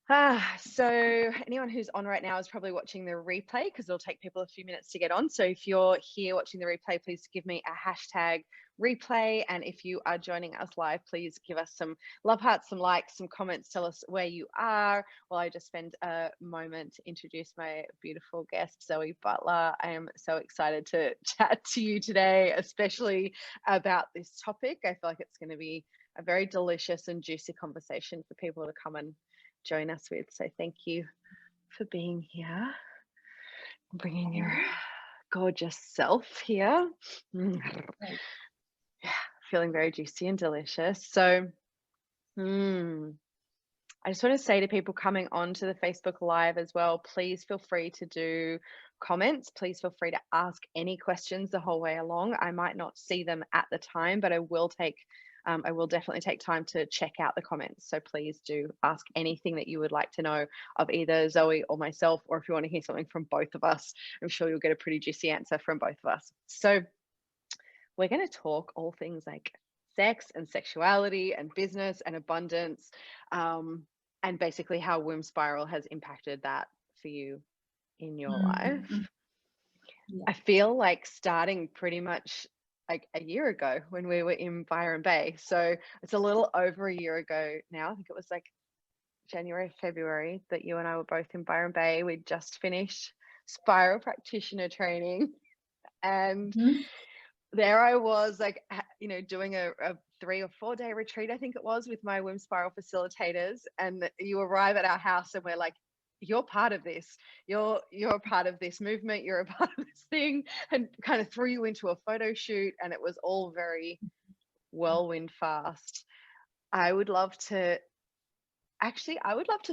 So anyone who's on right now is probably watching the replay because it'll take people a few minutes to get on. So if you're here watching the replay, please give me a hashtag replay. And if you are joining us live, please give us some love hearts, some likes, some comments. Tell us where you are while I just spend a moment to introduce my beautiful guest, Zoe Butler. I am so excited to chat to you today, especially about this topic. I feel like it's going to be a very delicious and juicy conversation for people to come and join us with. So thank you for being here, bringing your gorgeous self here. Yeah, feeling very juicy and delicious. So I just want to say to people coming onto the Facebook Live as well, please feel free to do comments. Please feel free to ask any questions the whole way along. I might not see them at the time, but I will definitely take time to check out the comments. So please do ask anything that you would like to know of either Zoe or myself, or if you want to hear something from both of us, I'm sure you'll get a pretty juicy answer from both of us. So we're going to talk all things like sex and sexuality and business and abundance, and basically how womb spiral has impacted that for you in your life. Yeah. I feel like starting pretty much like a year ago when we were in Byron Bay. So it's a little over a year ago now. I think it was like January, February that you and I were both in Byron Bay. We'd just finished spiral practitioner training, and there I was, like, doing a 3 or 4 day retreat, I think it was, with my womb spiral facilitators. And you arrive at our house and we're like, you're part of this. You're a part of this movement. You're a part of this thing, and kind of threw you into a photo shoot. And it was all very whirlwind fast. I would love to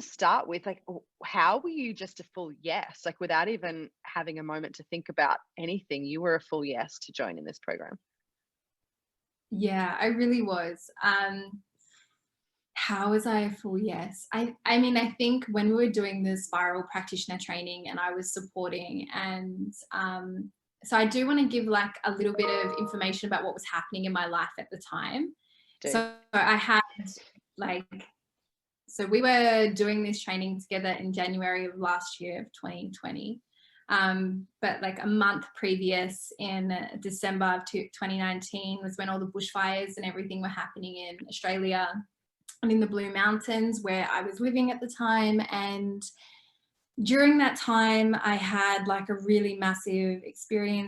start with, like, how were you just a full yes? Like, without even having a moment to think about anything, you were a full yes to join in this program. Yeah, I really was. How was I a full yes? I mean, I think when we were doing the spiral practitioner training and I was supporting, and so I do want to give like a little bit of information about what was happening in my life at the time. So I had so we were doing this training together in January of last year of 2020. But like a month previous, in December of 2019, was when all the bushfires and everything were happening in Australia and in the Blue Mountains where I was living at the time. And during that time, I had like a really massive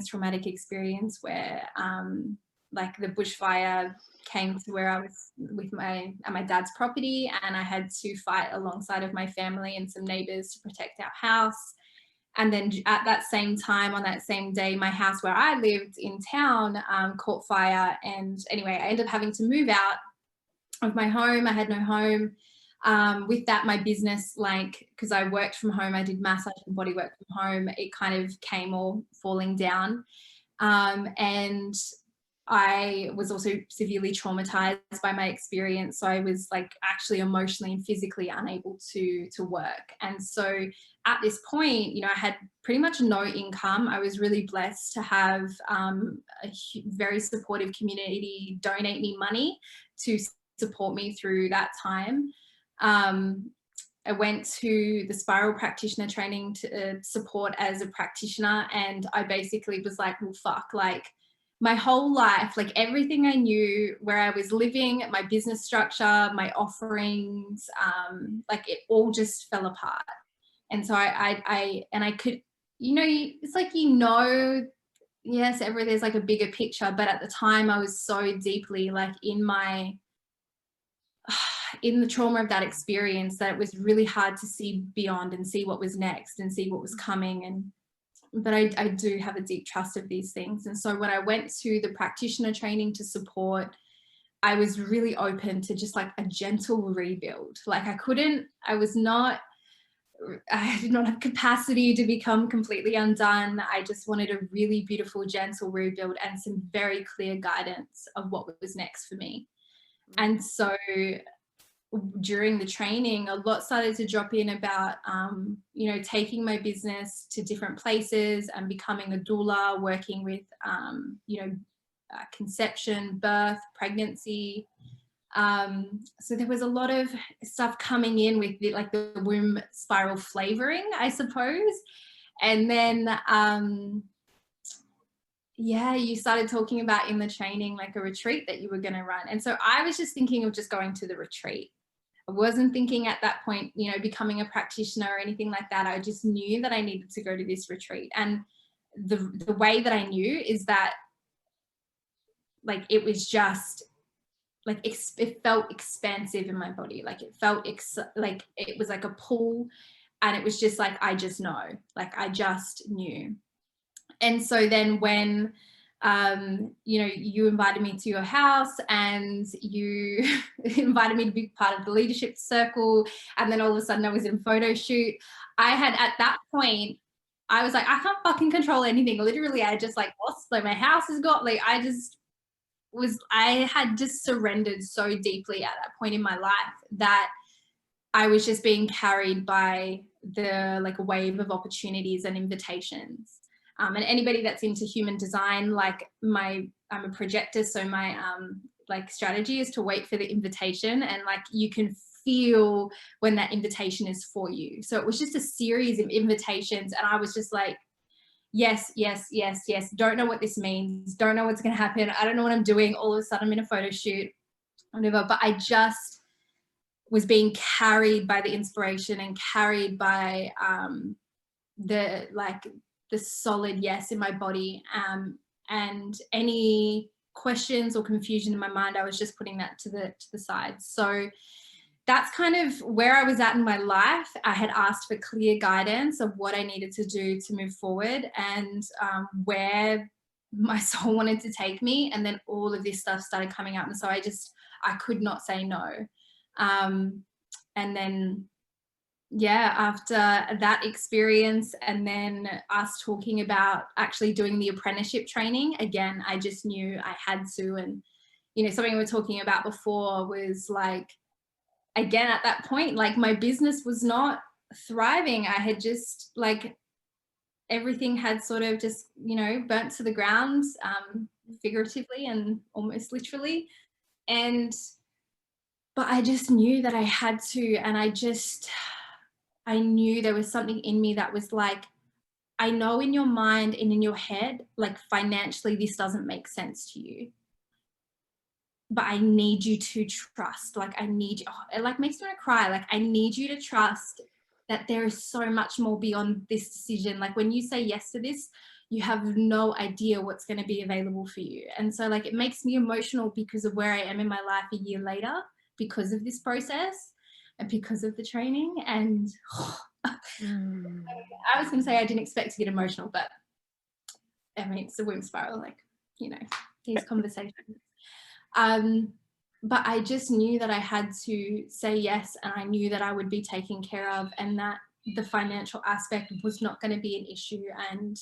traumatic experience where like the bushfire came to where I was with at my dad's property, and I had to fight alongside of my family and some neighbors to protect our house. And then at that same time, on that same day, my house where I lived in town caught fire. And anyway, I ended up having to move out of my home. I had no home. With that, my business, like, because I worked from home, I did massage and body work from home, it kind of came all falling down. And I was also severely traumatized by my experience. So I was like actually emotionally and physically unable to work. And so at this point, I had pretty much no income. I was really blessed to have a very supportive community donate me money to support me through that time. I went to the spiral practitioner training to support as a practitioner. And I basically was like, well, fuck, like, my whole life, like everything I knew, where I was living, my business structure, my offerings, like it all just fell apart. And so I could, it's like, yes, there's like a bigger picture, but at the time I was so deeply like in the trauma of that experience that it was really hard to see beyond and see what was next and see what was coming. But I do have a deep trust of these things. And so when I went to the practitioner training to support, I was really open to just like a gentle rebuild. Like I did not have capacity to become completely undone. I just wanted a really beautiful, gentle rebuild and some very clear guidance of what was next for me. And so during the training, a lot started to drop in about, taking my business to different places and becoming a doula, working with, conception, birth, pregnancy. So there was a lot of stuff coming in with the womb spiral flavoring, I suppose. And then, yeah, you started talking about in the training, like a retreat that you were going to run. And so I was just thinking of just going to the retreat. I wasn't thinking at that point, you know, becoming a practitioner or anything like that. I just knew that I needed to go to this retreat. And the way that I knew is that, like, it was just like, it felt expansive in my body. Like it felt like it was like a pull, and it was just like, I just know, like I just knew. And so then when, you know, you invited me to your house and you invited me to be part of the leadership circle, and then all of a sudden I was in a photo shoot. I had, at that point, I was like, I can't fucking control anything. Literally, I just like lost, like my house has got, like, I had just surrendered so deeply at that point in my life that I was just being carried by the like wave of opportunities and invitations. And anybody that's into human design, like I'm a projector, so my like strategy is to wait for the invitation, and like you can feel when that invitation is for you. So it was just a series of invitations, and I was just like, yes, yes, yes, yes. Don't know what this means. Don't know what's going to happen. I don't know what I'm doing. All of a sudden I'm in a photo shoot, whatever. But I just was being carried by the inspiration and carried by the solid yes in my body. And any questions or confusion in my mind, I was just putting that to the side. So that's kind of where I was at in my life. I had asked for clear guidance of what I needed to do to move forward, and where my soul wanted to take me. And then all of this stuff started coming up. And so I could not say no. And then, yeah, after that experience, and then us talking about actually doing the apprenticeship training, again, I just knew I had to. And, you know, something we were talking about before was like, again, at that point, like my business was not thriving. I had just like, everything had sort of just, you know, burnt to the ground, figuratively and almost literally. But I just knew that I had to, and I knew there was something in me that was like, I know in your mind and in your head, like financially, this doesn't make sense to you, but I need you to trust. Like I need you, it like makes me want to cry. Like I need you to trust that there is so much more beyond this decision. Like when you say yes to this, you have no idea what's going to be available for you. And so like, it makes me emotional because of where I am in my life a year later, because of this process and because of the training. And I was going to say I didn't expect to get emotional, but I mean, it's a womb spiral, like, you know, these conversations. But I just knew that I had to say yes, and I knew that I would be taken care of, and that the financial aspect was not going to be an issue. And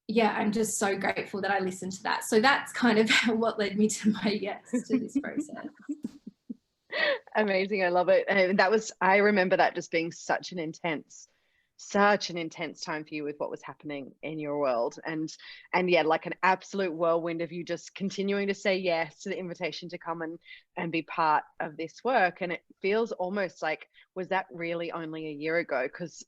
yeah, I'm just so grateful that I listened to that. So that's kind of what led me to my yes to this process. Amazing. I love it. And I remember that just being such an intense time for you with what was happening in your world. And yeah, like an absolute whirlwind of you just continuing to say yes to the invitation to come and be part of this work. And it feels almost like, was that really only a year ago? Because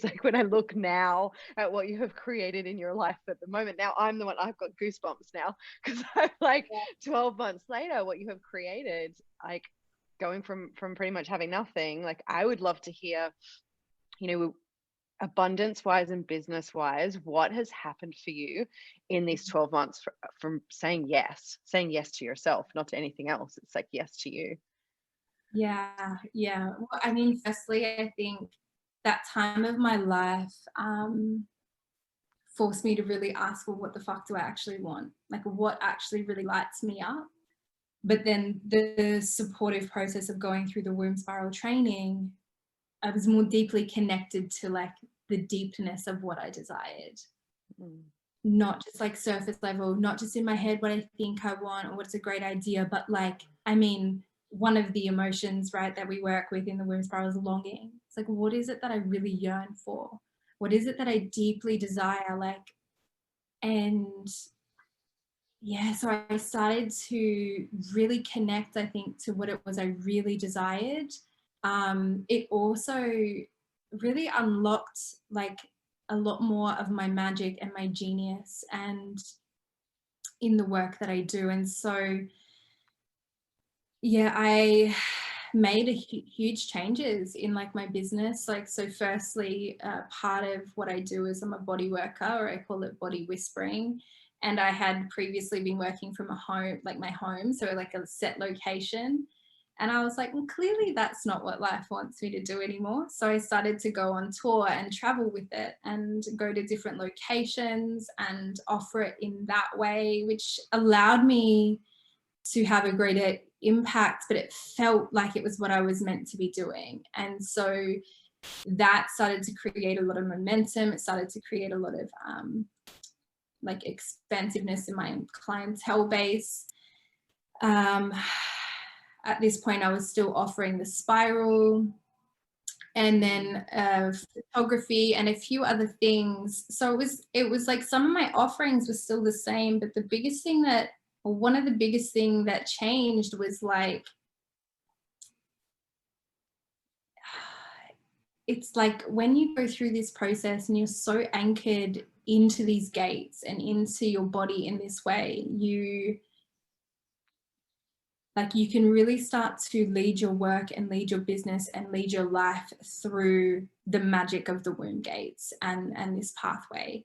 like when I look now at what you have created in your life at the moment, now I've got goosebumps now, because I'm like, 12 months later, what you have created, like going from pretty much having nothing. Like I would love to hear, you know, abundance wise and business wise, what has happened for you in these 12 months from saying yes to yourself, not to anything else. It's like yes to you. Yeah. Well, I mean, firstly, I think that time of my life forced me to really ask, well, what the fuck do I actually want? Like what actually really lights me up? But then the supportive process of going through the womb spiral training, I was more deeply connected to like the deepness of what I desired. Not just like surface level, not just in my head what I think I want or what's a great idea, but like, I mean, one of the emotions, right, that we work with in the womb spiral is longing. It's like, what is it that I really yearn for? What is it that I deeply desire? Like, and yeah, so I started to really connect, I think, to what it was I really desired. It also really unlocked like a lot more of my magic and my genius and in the work that I do. And so, yeah, I made a huge changes in like my business. Like, so firstly, part of what I do is I'm a body worker, or I call it body whispering. And I had previously been working from a home, like my home, so like a set location. And I was like, well, clearly that's not what life wants me to do anymore. So I started to go on tour and travel with it and go to different locations and offer it in that way, which allowed me to have a greater impact, but it felt like it was what I was meant to be doing. And so that started to create a lot of momentum. It started to create a lot of like expansiveness in my clientele base. At this point, I was still offering the spiral and then photography and a few other things. So it was like some of my offerings were still the same, but the biggest thing that, or one of the biggest thing that changed was like, it's like when you go through this process and you're so anchored into these gates and into your body in this way, you can really start to lead your work and lead your business and lead your life through the magic of the womb gates and this pathway.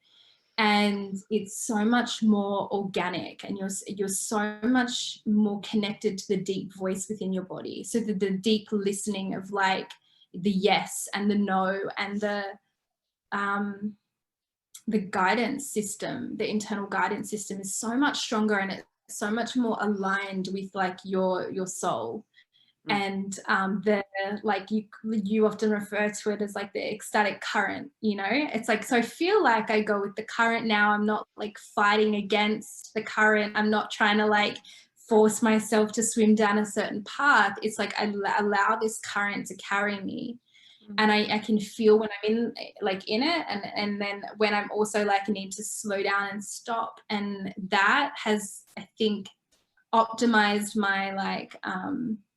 And it's so much more organic, and you're so much more connected to the deep voice within your body. So the deep listening of like the yes and the no and the guidance system, the internal guidance system is so much stronger, and it's so much more aligned with like your soul. And the like you often refer to it as like the ecstatic current, you know. It's like, so I feel like I go with the current now. I'm not like fighting against the current. I'm not trying to like force myself to swim down a certain path. It's like I allow this current to carry me. And I can feel when I'm in it, and then when I'm also like I need to slow down and stop. And that has, I think, optimized my like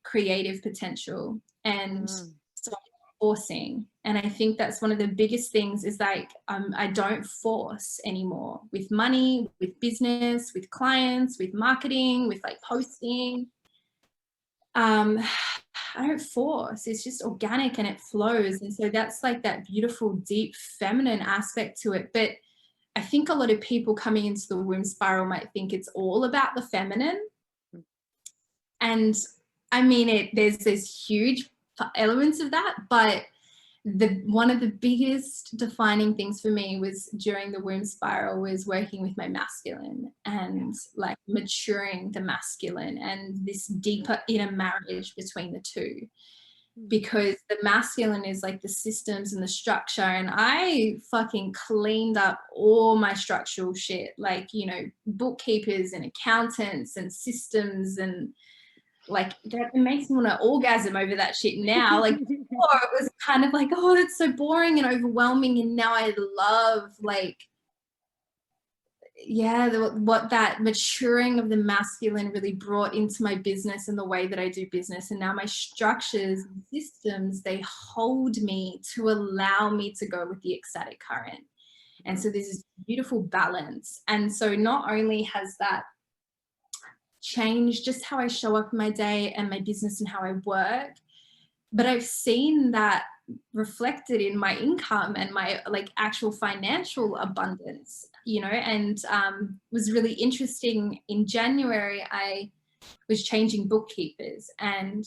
creative potential and stop forcing. And I think that's one of the biggest things is like I don't force anymore with money, with business, with clients, with marketing, with like posting. I don't force. It's just organic and it flows. And so that's like that beautiful, deep feminine aspect to it. But I think a lot of people coming into the womb spiral might think it's all about the feminine. And I mean, there's huge elements of that, but one of the biggest defining things for me was during the womb spiral was working with my masculine and like maturing the masculine and this deeper inner marriage between the two. Because the masculine is like the systems and the structure, and I fucking cleaned up all my structural shit, like, you know, bookkeepers and accountants and systems, and like that, it makes me want to orgasm over that shit now. Like before it was kind of like, oh, that's so boring and overwhelming, and now I love like, yeah, what that maturing of the masculine really brought into my business and the way that I do business. And now my structures and systems, they hold me to allow me to go with the ecstatic current. And so there's this beautiful balance. And so not only has that changed just how I show up in my day and my business and how I work, but I've seen that reflected in my income and my like actual financial abundance, you know. And was really interesting. In January, I was changing bookkeepers, and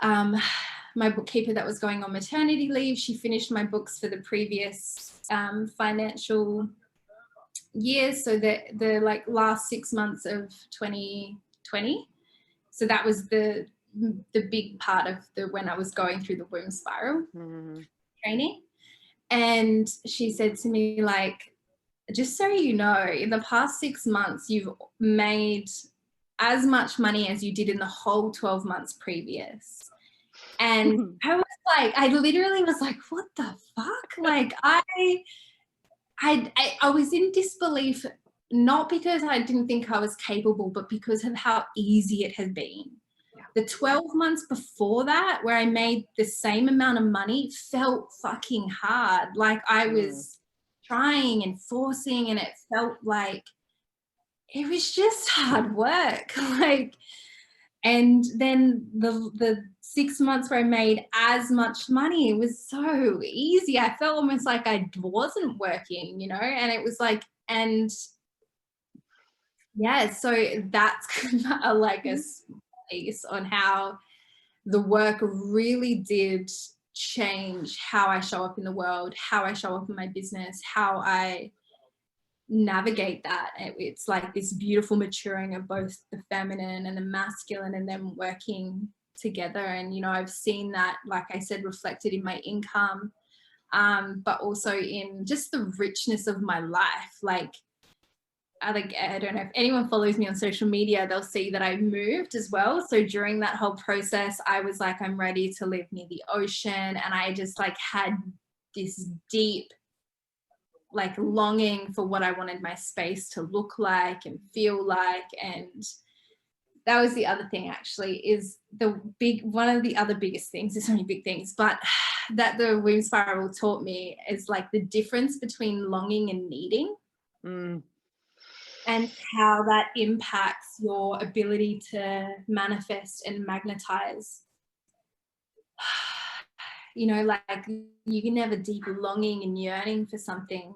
my bookkeeper that was going on maternity leave, she finished my books for the previous financial year, so the like last 6 months of 2020. So that was the big part of when I was going through the womb spiral training. And she said to me, like, just so you know, in the past 6 months, you've made as much money as you did in the whole 12 months previous. And I was like, I literally was like, what the fuck? Like I was in disbelief not because I didn't think I was capable, but because of how easy it had been. The 12 months before that, where I made the same amount of money, felt fucking hard. Like I was trying and forcing, and it felt like it was just hard work. Like, and then the 6 months where I made as much money, it was so easy. I felt almost like I wasn't working, you know, and it was like, and yeah, so that's like a piece on how the work really did change how I show up in the world, how I show up in my business, how I navigate that. It's like this beautiful maturing of both the feminine and the masculine, and them working together. And, you know, I've seen that, like I said, reflected in my income, but also in just the richness of my life. Like, I don't know if anyone follows me on social media, they'll see that I moved as well. So during that whole process, I was like, I'm ready to live near the ocean. And I just like had this deep like longing for what I wanted my space to look like and feel like. And that was the other thing, actually, is one of the other biggest things, there's so many big things, but that the womb spiral taught me is like the difference between longing and needing. And how that impacts your ability to manifest and magnetize. You know, like you can have a deep longing and yearning for something,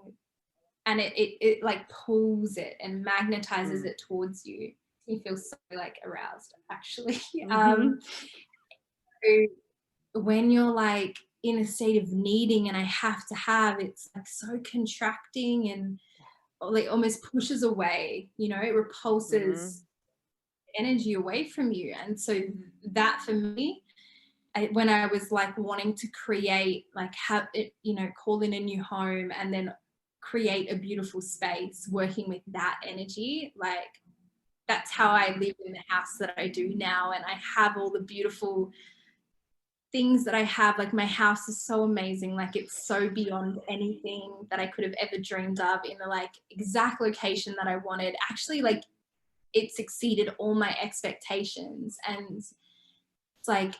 and it like pulls it and magnetizes it towards you. You feel so like aroused, actually. So when you're like in a state of needing and I have to have, it's like so contracting and like almost pushes away, you know, it repulses energy away from you. And so that for me, when I was like wanting to create, like have it, you know, call in a new home and then create a beautiful space, working with that energy, like that's how I live in the house that I do now. And I have all the beautiful things that I have. Like my house is so amazing. Like it's so beyond anything that I could have ever dreamed of, in the like exact location that I wanted. Actually, like it's exceeded all my expectations. And it's like,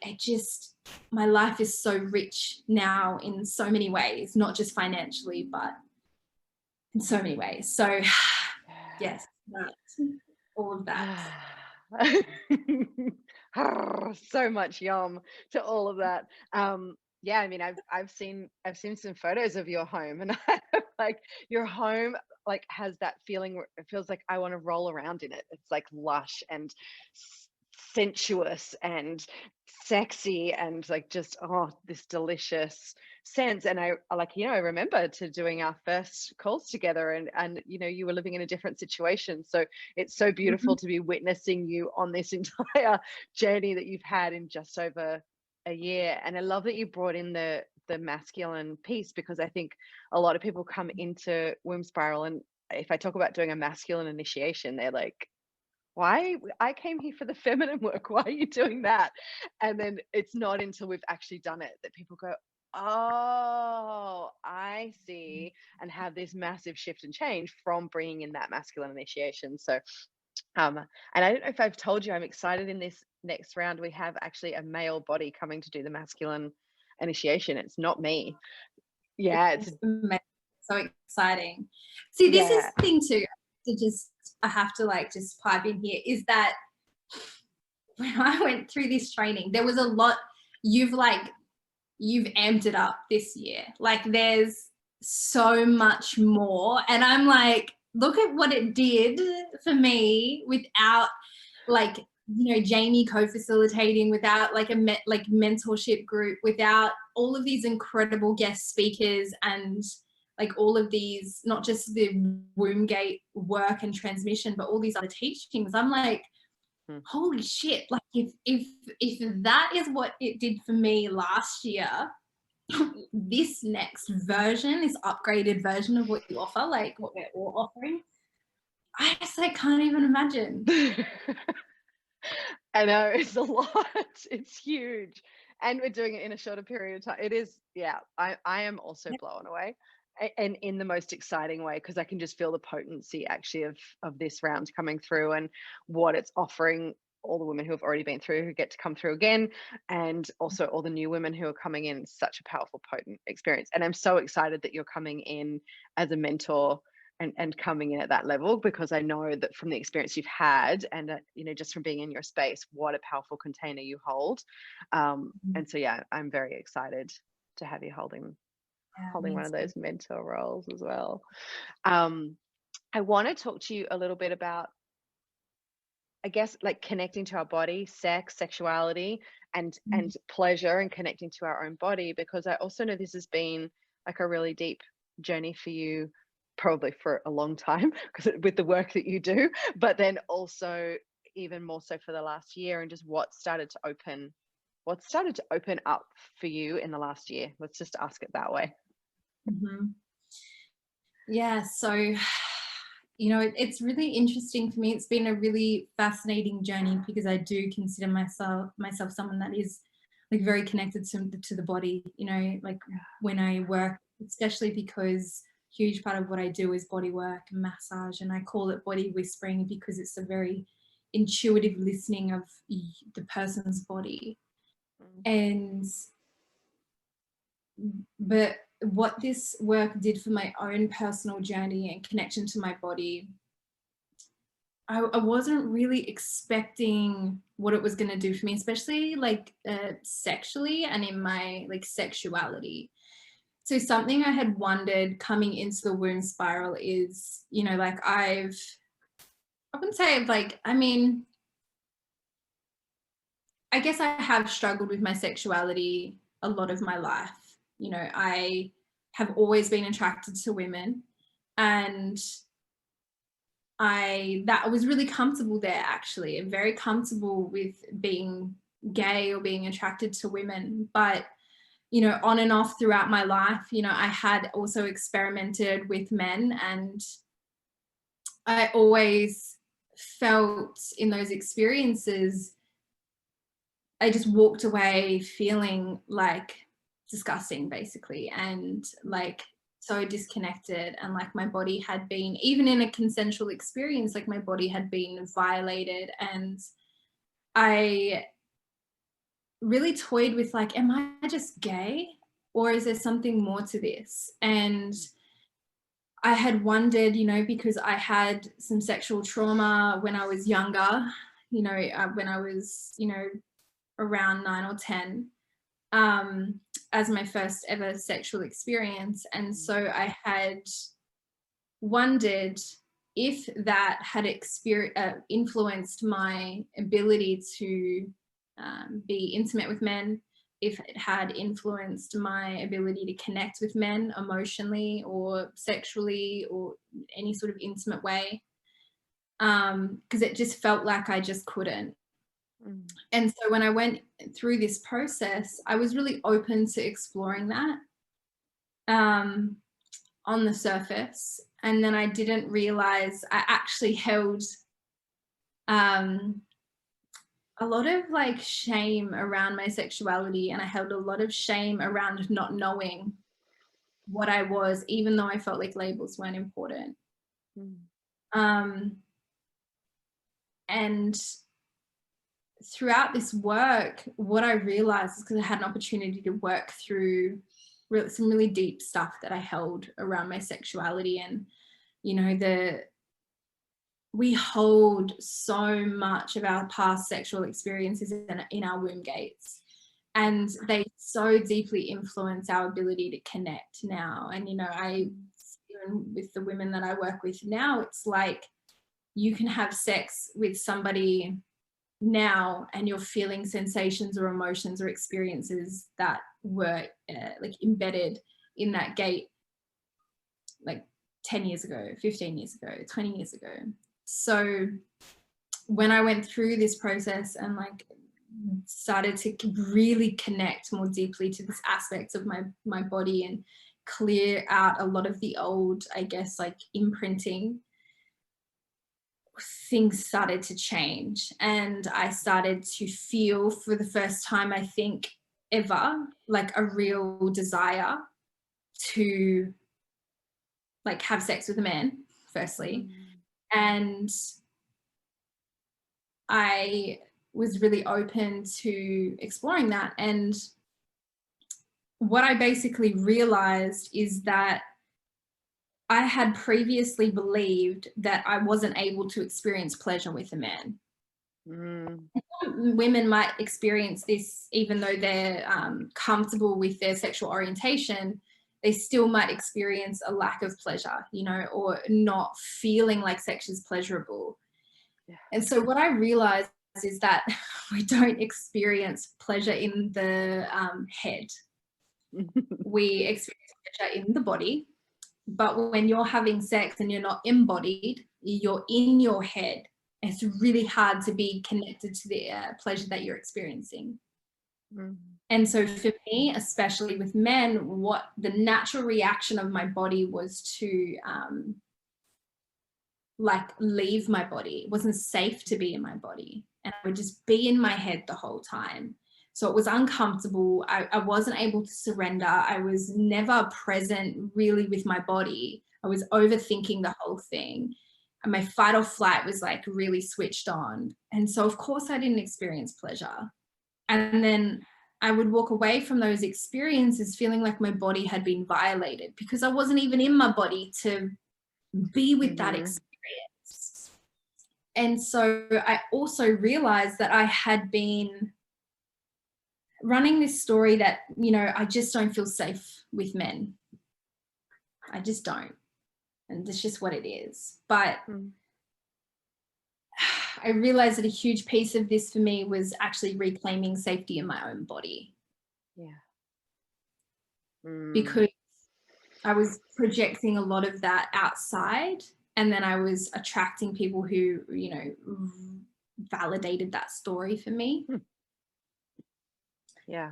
my life is so rich now in so many ways, not just financially, but in so many ways. So yes, all of that. So much yum to all of that. Yeah, I mean, I've seen some photos of your home, and like your home like has that feeling where it feels like I want to roll around in it. It's like lush and sensuous and sexy and like just this delicious sense. And I like, you know, I remember doing our first calls together, and you know, you were living in a different situation, so it's so beautiful to be witnessing you on this entire journey that you've had in just over a year. And I love that you brought in the masculine piece, because I think a lot of people come into womb spiral, and if I talk about doing a masculine initiation, they're like, why? I came here for the feminine work. Why are you doing that? And then it's not until we've actually done it that people go, oh, I see, and have this massive shift and change from bringing in that masculine initiation. So, and I don't know if I've told you, I'm excited in this next round. We have actually a male body coming to do the masculine initiation. It's not me. Yeah, it's so exciting. See, this is yeah. the thing too. I have to like just pipe in here, is that when I went through this training, there was a lot. You've amped it up this year. Like there's so much more, and I'm like, look at what it did for me without like, you know, Jamie co-facilitating, without like a mentorship group, without all of these incredible guest speakers, and like all of these, not just the womb gate work and transmission, but all these other teachings. I'm like, holy shit, like if that is what it did for me last year, this next version, this upgraded version of what you offer, like what we're all offering, I just like can't even imagine. I know, it's a lot. It's huge, and we're doing it in a shorter period of time. It is, yeah. I am also blown away, and in the most exciting way, because I can just feel the potency actually of this round coming through and what it's offering all the women who have already been through, who get to come through again, and also all the new women who are coming in. Such a powerful, potent experience. And I'm so excited that you're coming in as a mentor and coming in at that level, because I know that from the experience you've had and you know, just from being in your space, what a powerful container you hold. And so yeah, I'm very excited to have you holding one of those mentor roles as well. I want to talk to you a little bit about, I guess, like connecting to our body, sex, sexuality, and pleasure, and connecting to our own body, because I also know this has been like a really deep journey for you, probably for a long time, because with the work that you do, but then also even more so for the last year, and just what started to open up for you in the last year. Let's just ask it that way. Yeah, so you know, it's really interesting for me. It's been a really fascinating journey, because I do consider myself someone that is like very connected to the body, you know, like when I work, especially because huge part of what I do is body work and massage, and I call it body whispering because it's a very intuitive listening of the person's body. And but what this work did for my own personal journey and connection to my body, I wasn't really expecting what it was going to do for me, especially like sexually and in my like sexuality. So something I had wondered coming into the womb spiral is, you know, like I wouldn't say like, I mean, I guess I have struggled with my sexuality a lot of my life. You know, I have always been attracted to women, and I was really comfortable there, actually. I'm very comfortable with being gay or being attracted to women. But, you know, on and off throughout my life, you know, I had also experimented with men, and I always felt in those experiences, I just walked away feeling like disgusting, basically, and like so disconnected, and like my body had been, even in a consensual experience, like my body had been violated. And I really toyed with like, am I just gay, or is there something more to this? And I had wondered, you know, because I had some sexual trauma when I was younger, you know, when I was, you know, around 9 or 10, as my first ever sexual experience. And so I had wondered if that had influenced my ability to be intimate with men, if it had influenced my ability to connect with men emotionally or sexually or any sort of intimate way, because it just felt like I just couldn't. And so when I went through this process, I was really open to exploring that on the surface. And then I didn't realize I actually held a lot of like shame around my sexuality, and I held a lot of shame around not knowing what I was, even though I felt like labels weren't important. And throughout this work, what I realized is, because I had an opportunity to work through some really deep stuff that I held around my sexuality, and you know, we hold so much of our past sexual experiences in our womb gates, and they so deeply influence our ability to connect now. And you know, even with the women that I work with now, it's like you can have sex with somebody now and you're feeling sensations or emotions or experiences that were like embedded in that gate like 10 years ago, 15 years ago, 20 years ago. So when I went through this process and like started to really connect more deeply to this aspect of my body and clear out a lot of the old, I guess, like imprinting, things started to change, and I started to feel for the first time, I think ever, like a real desire to like have sex with a man, firstly. And I was really open to exploring that. And what I basically realized is that I had previously believed that I wasn't able to experience pleasure with a man. Women might experience this even though they're comfortable with their sexual orientation. They still might experience a lack of pleasure, you know, or not feeling like sex is pleasurable. Yeah. And so what I realized is that we don't experience pleasure in the head. We experience pleasure in the body. But when you're having sex and you're not embodied, you're in your head. It's really hard to be connected to the pleasure that you're experiencing. And so for me, especially with men, what the natural reaction of my body was to like leave my body. It wasn't safe to be in my body. And I would just be in my head the whole time. So it was uncomfortable. I wasn't able to surrender. I was never present really with my body. I was overthinking the whole thing. And my fight or flight was like really switched on. And so of course I didn't experience pleasure. And then I would walk away from those experiences feeling like my body had been violated because I wasn't even in my body to be with that experience. And so I also realized that I had been running this story that, you know, I just don't feel safe with men. I just don't. And it's just what it is. But I realized that a huge piece of this for me was actually reclaiming safety in my own body. Yeah. Because I was projecting a lot of that outside, and then I was attracting people who, you know, validated that story for me. Yeah.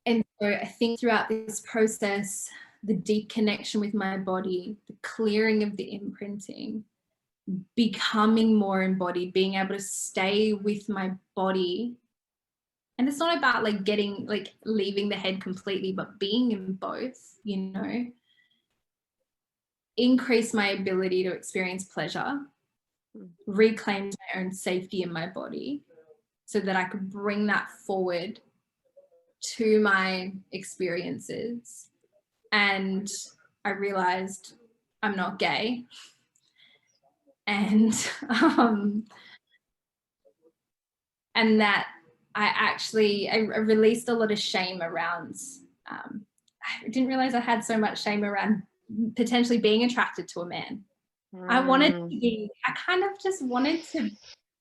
And so I think throughout this process, the deep connection with my body, the clearing of the imprinting, becoming more embodied, being able to stay with my body. And it's not about like getting, like leaving the head completely, but being in both, you know, increase my ability to experience pleasure, reclaim my own safety in my body so that I could bring that forward to my experiences. And I realized I'm not gay. And that I released a lot of shame around, I didn't realize I had so much shame around potentially being attracted to a man. I kind of just wanted to, it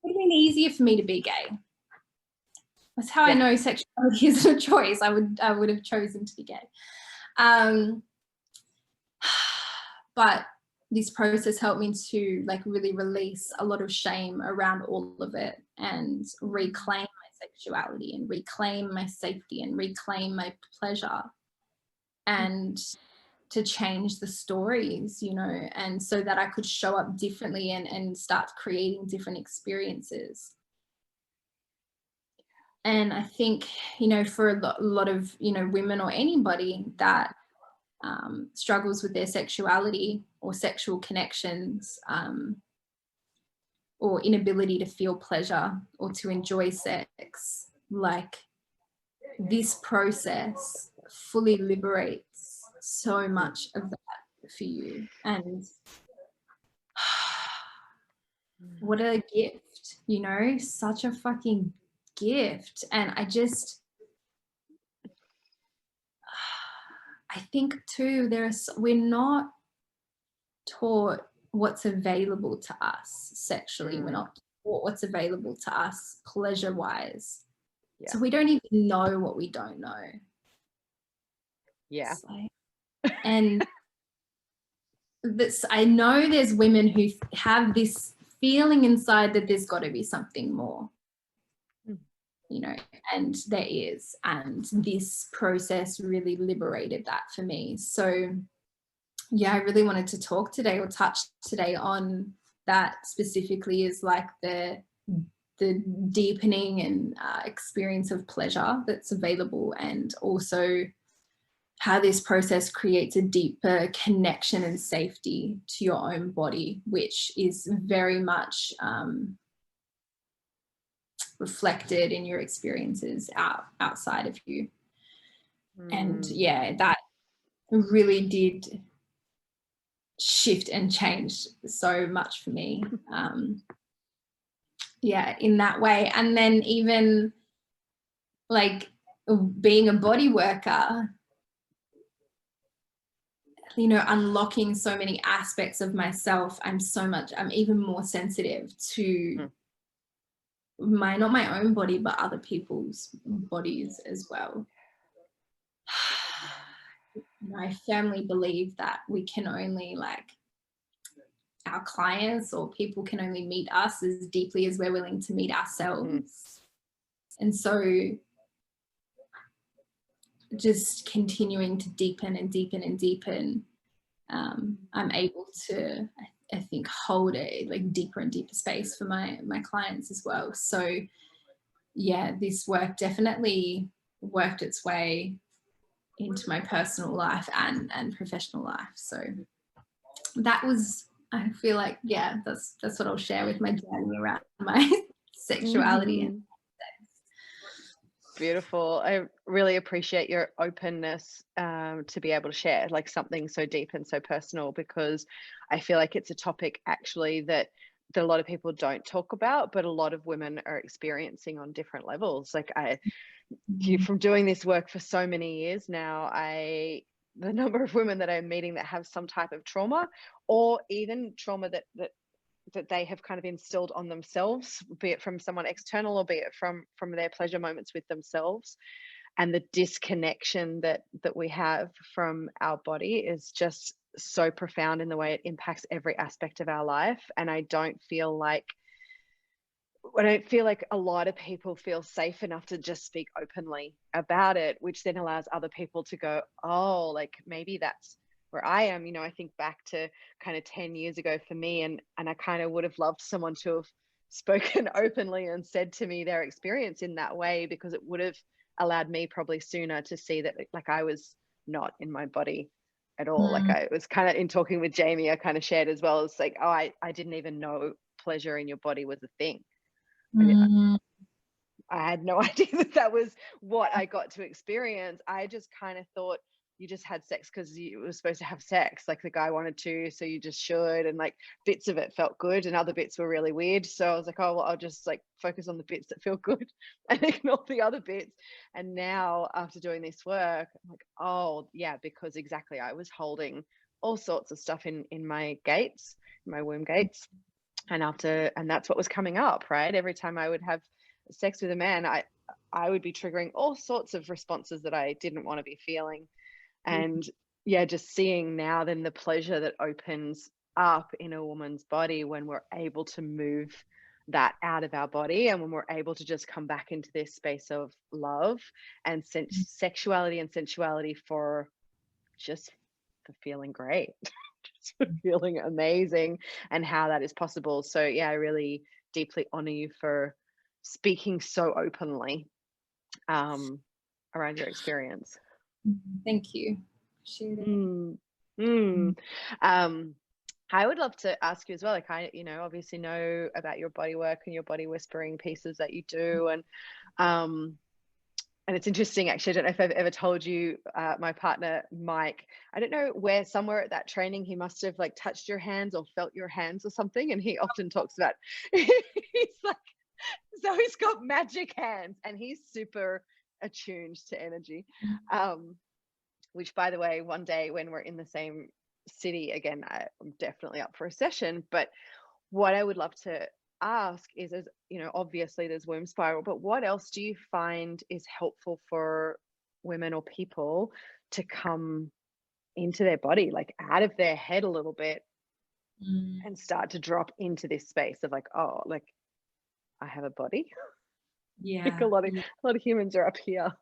would have been easier for me to be gay. That's how I know sexuality isn't a choice. I would have chosen to be gay. But this process helped me to like really release a lot of shame around all of it and reclaim my sexuality and reclaim my safety and reclaim my pleasure and to change the stories, you know, and so that I could show up differently and start creating different experiences. And I think, you know, for a lot of, you know, women or anybody that struggles with their sexuality or sexual connections or inability to feel pleasure or to enjoy sex, like this process fully liberates so much of that for you. And what a gift, you know, such a fucking gift. And I think too, we're not taught what's available to us sexually. We're not taught what's available to us pleasure wise. Yeah. So we don't even know what we don't know. Yeah. And I know there's women who have this feeling inside that there's got to be something more. You know, and there is, and this process really liberated that for me. So yeah, I really wanted to talk today or touch today on that specifically, is like the deepening and experience of pleasure that's available, and also how this process creates a deeper connection and safety to your own body, which is very much reflected in your experiences outside of you. And yeah, that really did shift and change so much for me. Yeah, in that way. And then even like being a body worker, you know, unlocking so many aspects of myself, I'm even more sensitive to not my own body, but other people's bodies as well. I firmly believe that we can only, like, our clients or people can only meet us as deeply as we're willing to meet ourselves. And so just continuing to deepen and deepen and deepen, I'm able to, I think, hold a like deeper and deeper space for my clients as well. So yeah, this work definitely worked its way into my personal life and professional life. So that was, I feel like, yeah, that's what I'll share with my journey around my sexuality. Beautiful. I really appreciate your openness to be able to share like something so deep and so personal, because I feel like it's a topic actually that a lot of people don't talk about, but a lot of women are experiencing on different levels. Like from doing this work for so many years now, the number of women that I'm meeting that have some type of trauma, or even trauma that they have kind of instilled on themselves, be it from someone external or be it from their pleasure moments with themselves, and the disconnection that we have from our body is just so profound in the way it impacts every aspect of our life. And I don't feel like a lot of people feel safe enough to just speak openly about it, which then allows other people to go, oh, like maybe that's where I am. You know, I think back to kind of 10 years ago for me, and I kind of would have loved someone to have spoken openly and said to me their experience in that way, because it would have allowed me probably sooner to see that like I was not in my body at all. Like I was kind of, in talking with Jamie, I kind of shared as well, it's like, oh, I didn't even know pleasure in your body was a thing. I had no idea that was what I got to experience. I just kind of thought you just had sex because you were supposed to have sex, like the guy wanted to, so you just should, and like bits of it felt good and other bits were really weird. So I was like, oh well, I'll just like focus on the bits that feel good and ignore the other bits. And now after doing this work, I'm like, oh yeah, because exactly, I was holding all sorts of stuff in my gates, my womb gates, and that's what was coming up, right? Every time I would have sex with a man, I would be triggering all sorts of responses that I didn't want to be feeling. And yeah, just seeing now then the pleasure that opens up in a woman's body when we're able to move that out of our body, and when we're able to just come back into this space of love and sexuality and sensuality for feeling great, just for feeling amazing, and how that is possible. So yeah, I really deeply honor you for speaking so openly around your experience. Thank you. Appreciate it. I would love to ask you as well, like I, obviously know about your body work and your body whispering pieces that you do. And it's interesting, actually, I don't know if I've ever told you, my partner, Mike, I don't know where, somewhere at that training, he must have like touched your hands or felt your hands or something. And he often talks about, he's like, so he's got magic hands and he's super attuned to energy. Which, by the way, one day when we're in the same city again, I'm definitely up for a session. But what I would love to ask is, as obviously there's womb spiral, but what else do you find is helpful for women or people to come into their body, like out of their head a little bit, and start to drop into this space of like, oh, like I have a body. Yeah, like a lot of humans are up here.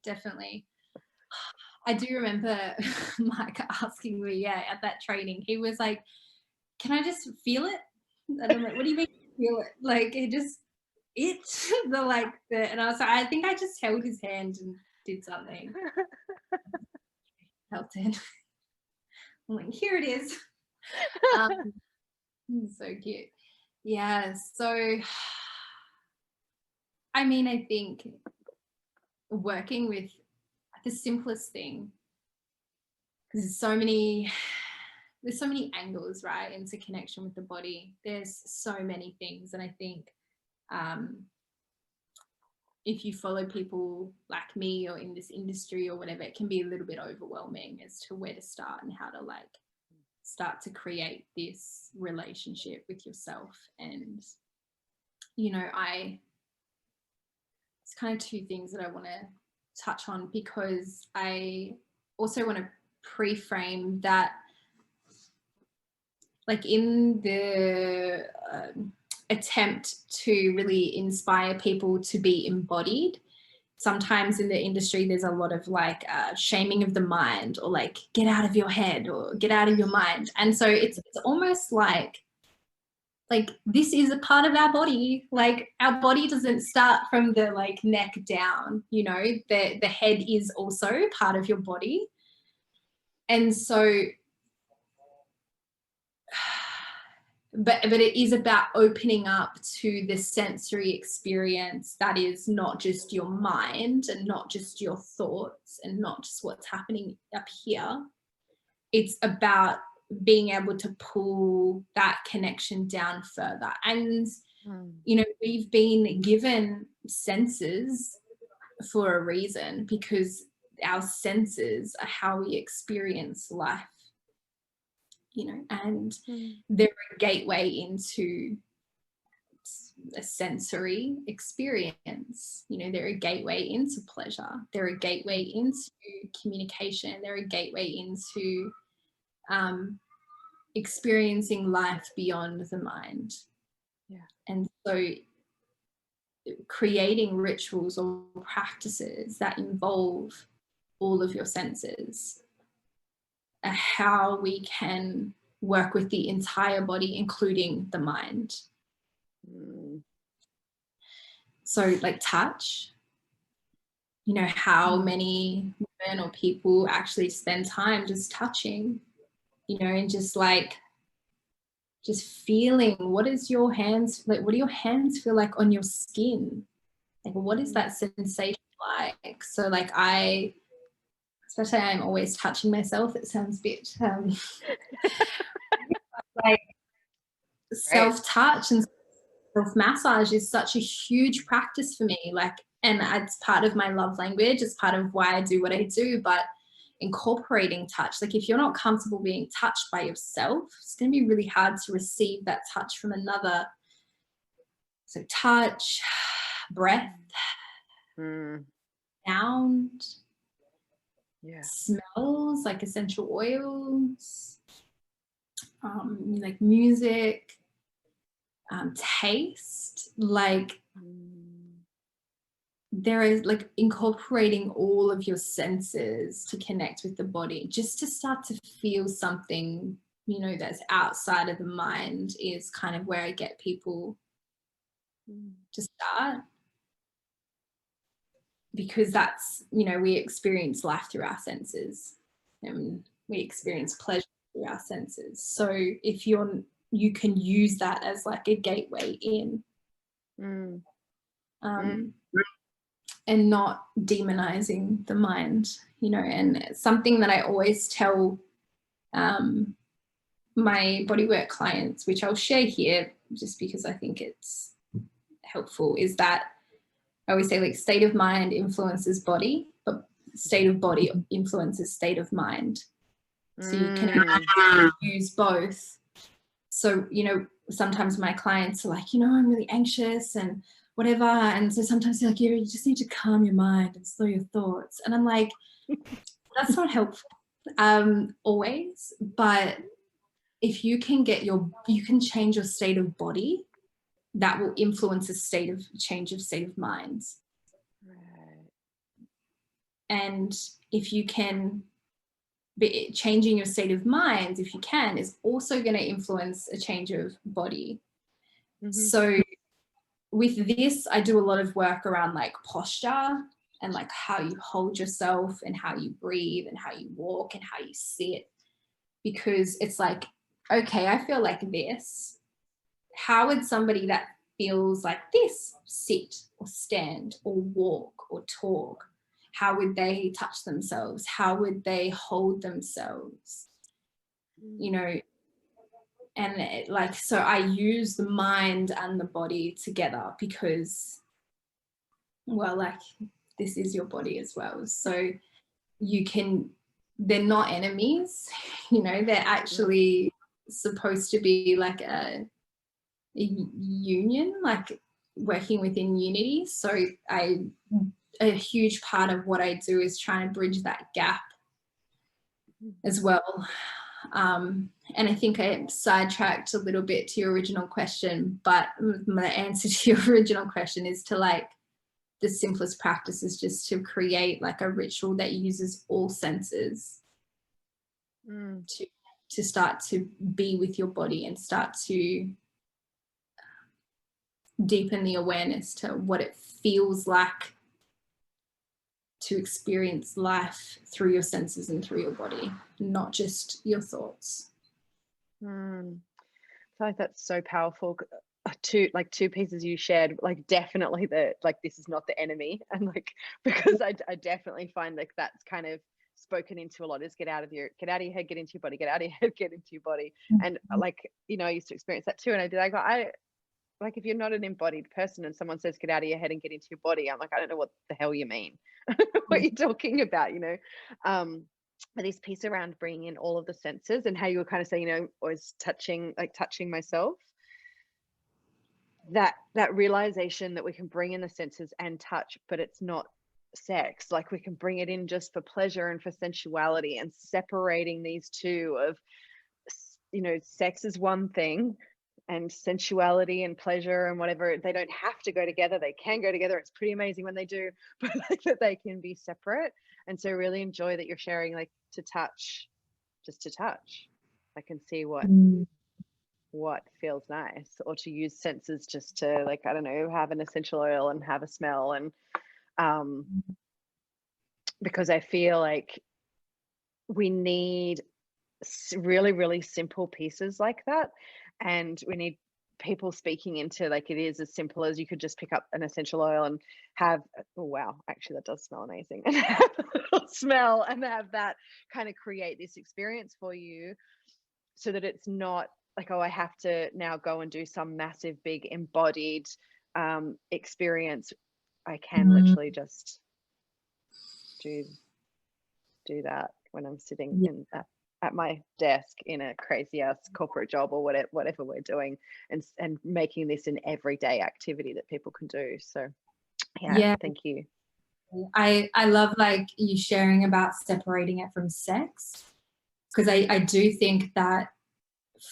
Definitely. I do remember Mike asking me, at that training, he was like, can I just feel it? And I'm like, what do you mean feel it? Like it just itch and I was like, I think I just held his hand and did something. felt it. I'm like, here it is. So cute. Yeah. So, I mean, I think working with the simplest thing, because there's so many angles, right, into connection with the body. There's so many things. And I think if you follow people like me or in this industry or whatever, it can be a little bit overwhelming as to where to start and how to like start to create this relationship with yourself. And, you know, it's kind of two things that I want to touch on, because I also want to pre-frame that, like, in the attempt to really inspire people to be embodied, sometimes in the industry there's a lot of like shaming of the mind, or like get out of your head or get out of your mind. And so it's almost like this is a part of our body. Like, our body doesn't start from the like neck down, you know, the head is also part of your body. And so but it is about opening up to the sensory experience that is not just your mind and not just your thoughts and not just what's happening up here. It's about being able to pull that connection down further. And you know, we've been given senses for a reason, because our senses are how we experience life, you know, and they're a gateway into a sensory experience. You know, they're a gateway into pleasure, they're a gateway into communication, they're a gateway into experiencing life beyond the mind. And so creating rituals or practices that involve all of your senses, how we can work with the entire body, including the mind. So like touch, you know, how many women or people actually spend time just touching, you know, and just feeling, what is your hands like, what do your hands feel like on your skin? Like, what is that sensation like? So like especially I'm always touching myself. It sounds a bit like self-touch and self-massage is such a huge practice for me. Like, and it's part of my love language. It's part of why I do what I do. But incorporating touch, like if you're not comfortable being touched by yourself, it's going to be really hard to receive that touch from another. So touch, breath, sound, smells like essential oils, like music, taste, like there is like incorporating all of your senses to connect with the body, just to start to feel something, you know, that's outside of the mind, is kind of where I get people to start. Because that's, you know, we experience life through our senses and we experience pleasure through our senses. So if you can use that as like a gateway in, and not demonizing the mind, you know. And something that I always tell my bodywork clients, which I'll share here just because I think it's helpful, is that I always say, like, state of mind influences body, but state of body influences state of mind. So you can use both. So, you know, sometimes my clients are like, you know, I'm really anxious and whatever. And so sometimes they're like, you just need to calm your mind and slow your thoughts. And I'm like, that's not helpful always. But if you can you can change your state of body, that will influence a change of state of mind. Right. And if you can, changing your state of mind, if you can, is also going to influence a change of body. So with this, I do a lot of work around like posture and like how you hold yourself and how you breathe and how you walk and how you sit. Because it's like, okay, I feel like this. How would somebody that feels like this sit or stand or walk or talk? How would they touch themselves? How would they hold themselves? You know, and like, so I use the mind and the body together because, well, like, this is your body as well. So you can, they're not enemies, you know, they're actually supposed to be like a union, like working within unity. So a huge part of what I do is trying to bridge that gap as well. And I think I sidetracked a little bit to your original question, but my answer to your original question is to like, the simplest practice is just to create like a ritual that uses all senses to start to be with your body and start to deepen the awareness to what it feels like to experience life through your senses and through your body, not just your thoughts. I feel like that's so powerful. Two pieces you shared, like definitely the like this is not the enemy, and like because I definitely find like that's kind of spoken into a lot is get out of your head, get into your body, get out of your head, get into your body. And like, you know, I used to experience that too, and I did, I like, if you're not an embodied person and someone says get out of your head and get into your body, I'm like, I don't know what the hell you mean. What you're talking about, you know. But this piece around bringing in all of the senses and how you were kind of saying, you know, always touching myself, that realization that we can bring in the senses and touch, but it's not sex. Like we can bring it in just for pleasure and for sensuality, and separating these two of, you know, sex is one thing and sensuality and pleasure and whatever, they don't have to go together. They can go together. It's pretty amazing when they do, but like that they can be separate. And so really enjoy that you're sharing, like, to touch, just to touch. I can see what feels nice, or to use senses just to, like, I don't know, have an essential oil and have a smell. And because I feel like we need really, really simple pieces like that. And we need people speaking into, like, it is as simple as you could just pick up an essential oil and have, oh wow, actually that does smell amazing, and have a little smell and have that kind of create this experience for you, so that it's not like, oh, I have to now go and do some massive big embodied experience. I can literally just do that when I'm sitting in at my desk in a crazy ass corporate job, or whatever we're doing, and making this an everyday activity that people can do. So yeah. Thank you. I love like you sharing about separating it from sex, because I do think that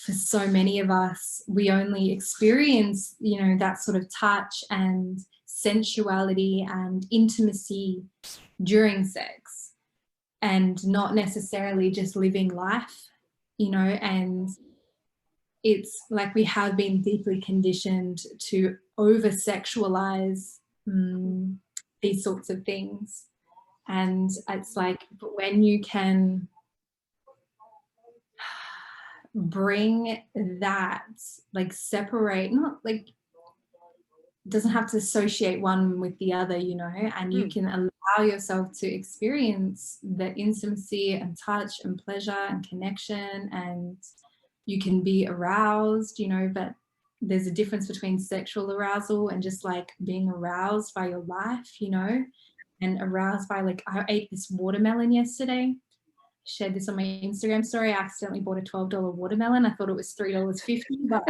for so many of us, we only experience, you know, that sort of touch and sensuality and intimacy during sex, and not necessarily just living life, you know. And it's like we have been deeply conditioned to over sexualize these sorts of things. And it's like, when you can bring that, like, separate, not like, doesn't have to associate one with the other, you know, and you can allow yourself to experience the intimacy and touch and pleasure and connection, and you can be aroused, you know. But there's a difference between sexual arousal and just like being aroused by your life, you know, and aroused by, like, I ate this watermelon yesterday. Shared this on my Instagram story. I accidentally bought a $12 watermelon. I thought it was $3.50, but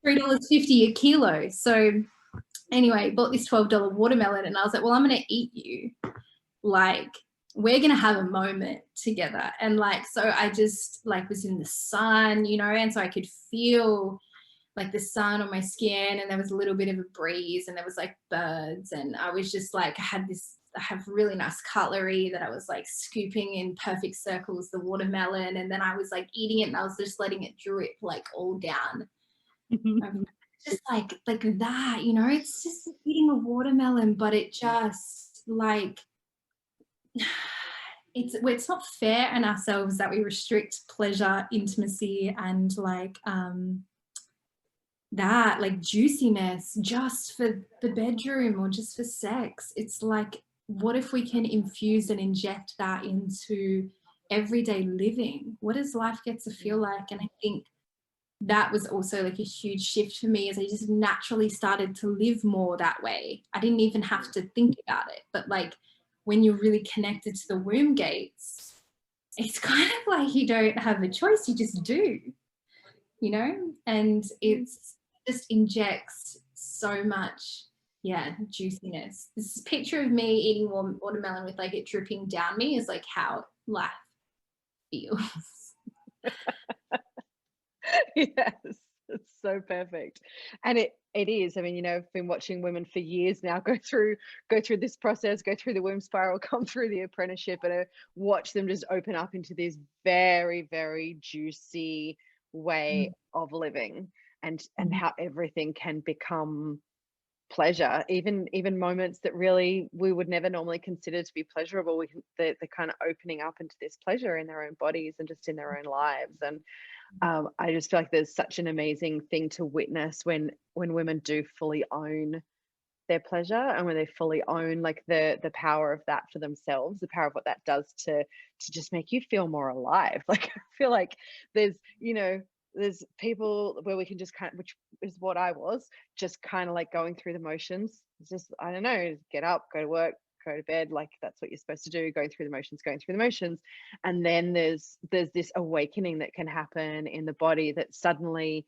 $3.50 a kilo. So anyway, bought this $12 watermelon, and I was like, well, I'm going to eat you. Like, we're going to have a moment together. And like, so I just like was in the sun, you know, and so I could feel like the sun on my skin, and there was a little bit of a breeze, and there was like birds, and I was just like, I have really nice cutlery that I was like scooping in perfect circles the watermelon, and then I was like eating it, and I was just letting it drip like all down. Just like that, you know, it's just eating a watermelon, but it just like, it's not fair on ourselves that we restrict pleasure, intimacy, and like that like juiciness just for the bedroom or just for sex. It's like, what if we can infuse and inject that into everyday living? What does life get to feel like? And I think that was also like a huge shift for me, as I just naturally started to live more that way. I didn't even have to think about it, but like when you're really connected to the womb gates, it's kind of like you don't have a choice, you just do, you know? And it's just injects so much, juiciness. This picture of me eating watermelon with like it dripping down me is like how life feels. Yes, it's so perfect. And it is. I mean, you know, I've been watching women for years now go through this process, go through the womb spiral, come through the apprenticeship, and I watch them just open up into this very, very juicy way of living, and how everything can become pleasure, even moments that really we would never normally consider to be pleasurable. They're kind of opening up into this pleasure in their own bodies and just in their own lives. And I just feel like there's such an amazing thing to witness when women do fully own their pleasure, and when they fully own like the power of that for themselves, the power of what that does to just make you feel more alive. Like I feel like there's, you know, there's people where we can just kind of, which is what I was, just kind of like going through the motions. It's just, I don't know, get up, go to work, go to bed, like that's what you're supposed to do, going through the motions. And then there's this awakening that can happen in the body, that suddenly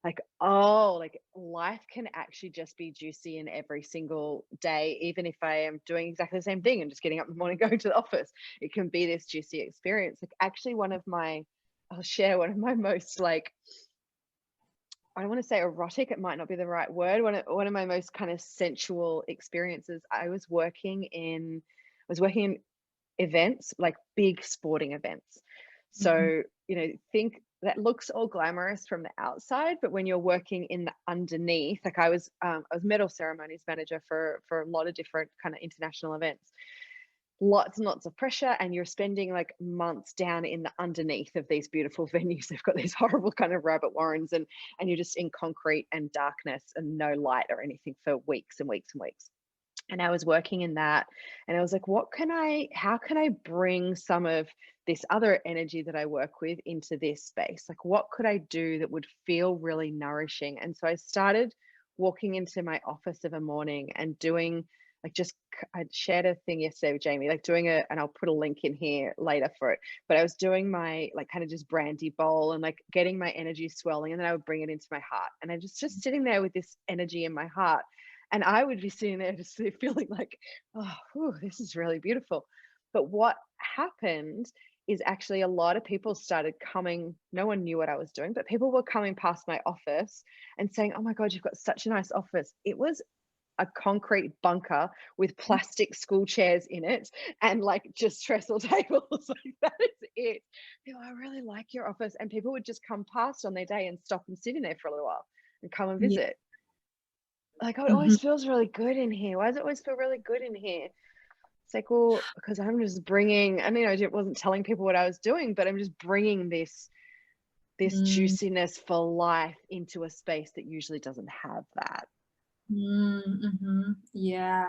like, oh, like life can actually just be juicy in every single day, even if I am doing exactly the same thing and just getting up in the morning, going to the office. It can be this juicy experience. Like actually I'll share one of my most like, I don't want to say erotic, it might not be the right word. One of my most kind of sensual experiences. I was working in events, like big sporting events. So, you know, think that looks all glamorous from the outside, but when you're working in the underneath, like I was medal ceremonies manager for a lot of different kind of international events. Lots and lots of pressure, and you're spending like months down in the underneath of these beautiful venues. They've got these horrible kind of rabbit warrens, and you're just in concrete and darkness and no light or anything for weeks and weeks and weeks. And I was working in that, and I was like, how can I bring some of this other energy that I work with into this space? Like, what could I do that would feel really nourishing? And so I started walking into my office of a morning and doing like I shared a thing yesterday with Jamie, like doing and I'll put a link in here later for it, but I was doing my like kind of just brandy bowl and like getting my energy swelling, and then I would bring it into my heart, and I just sitting there with this energy in my heart. And I would be sitting there just feeling like, oh, whew, this is really beautiful. But what happened is actually a lot of people started coming. No one knew what I was doing, but people were coming past my office and saying, oh my God, you've got such a nice office. It was a concrete bunker with plastic school chairs in it and like just trestle tables. Like that is it. People, I really like your office. And people would just come past on their day and stop and sit in there for a little while and come and visit. Like, oh, it always feels really good in here. Why does it always feel really good in here? It's like, well, because I'm just bringing, I mean, I wasn't telling people what I was doing, but I'm just bringing this juiciness for life into a space that usually doesn't have that. Yeah.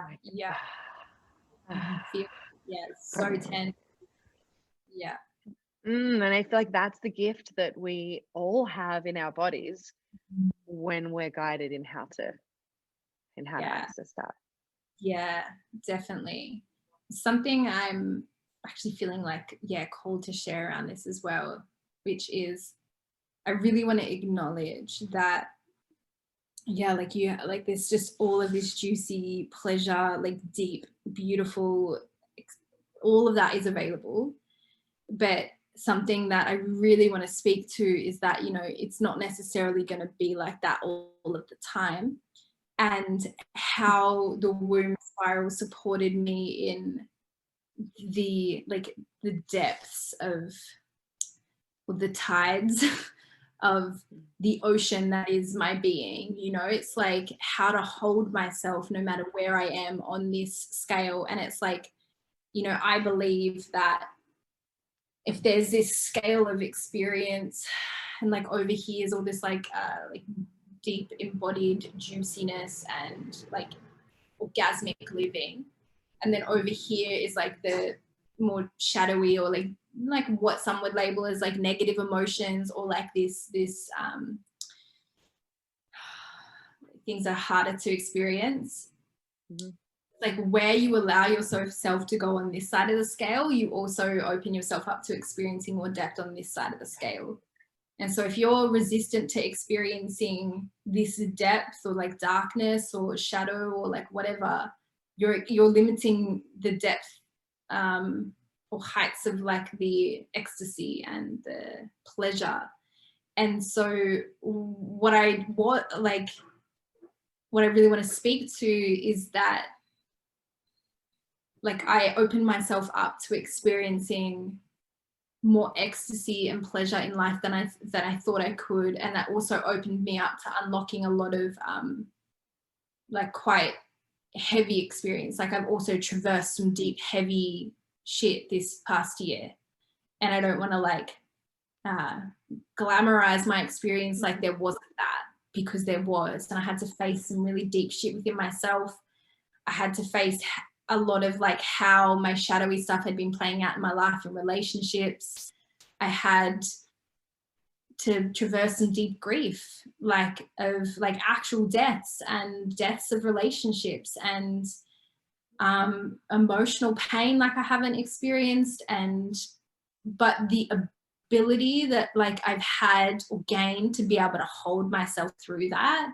It's so tense. Yeah. And I feel like that's the gift that we all have in our bodies when we're guided in how to access that. Yeah, definitely. Something I'm actually feeling like, called to share around this as well, which is I really want to acknowledge that, like there's just all of this juicy pleasure, like deep, beautiful, all of that is available. But something that I really want to speak to is that, you know, it's not necessarily going to be like that all of the time. And how the womb spiral supported me in the depths of the tides of the ocean that is my being. You know, it's like how to hold myself no matter where I am on this scale. And it's like, you know, I believe that if there's this scale of experience, and like over here is all this like deep embodied juiciness and like orgasmic living, and then over here is like the more shadowy, or like what some would label as like negative emotions, or like this things are harder to experience. Mm-hmm. Like where you allow yourself to go on this side of the scale, you also open yourself up to experiencing more depth on this side of the scale. And so if you're resistant to experiencing this depth, or like darkness or shadow, or like whatever, you're limiting the depth or heights of like the ecstasy and the pleasure. And so what I really want to speak to is that, like, I open myself up to experiencing more ecstasy and pleasure in life than I thought I could, and that also opened me up to unlocking a lot of like quite heavy experience. Like I've also traversed some deep, heavy shit this past year, and I don't want to like glamorize my experience like there wasn't that, because there was. And I had to face some really deep shit within myself. I had to face a lot of like how my shadowy stuff had been playing out in my life and relationships. I had to traverse some deep grief, like of like actual deaths and deaths of relationships, and emotional pain like I haven't experienced. But the ability that like I've had or gained to be able to hold myself through that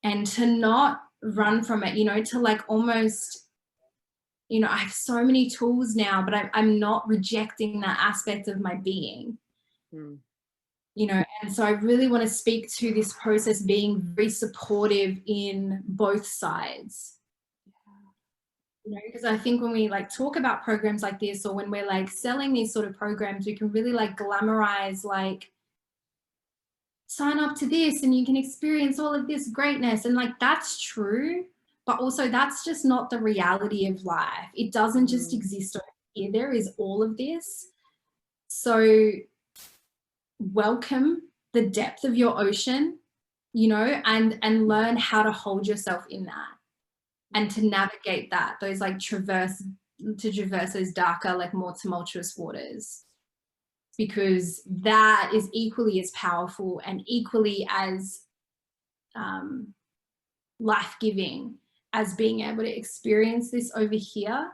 and to not run from it, you know, to like almost, you know, I have so many tools now, but I'm not rejecting that aspect of my being, you know. And so I really want to speak to this process being very supportive in both sides, you know, because I think when we like talk about programs like this, or when we're like selling these sort of programs, we can really like glamorize, like, sign up to this and you can experience all of this greatness. And like, that's true. But also that's just not the reality of life. It doesn't just exist over here. There is all of this. So welcome the depth of your ocean, you know, and learn how to hold yourself in that and to navigate that, those like traverse those darker, like more tumultuous waters, because that is equally as powerful and equally as life-giving as being able to experience this over here.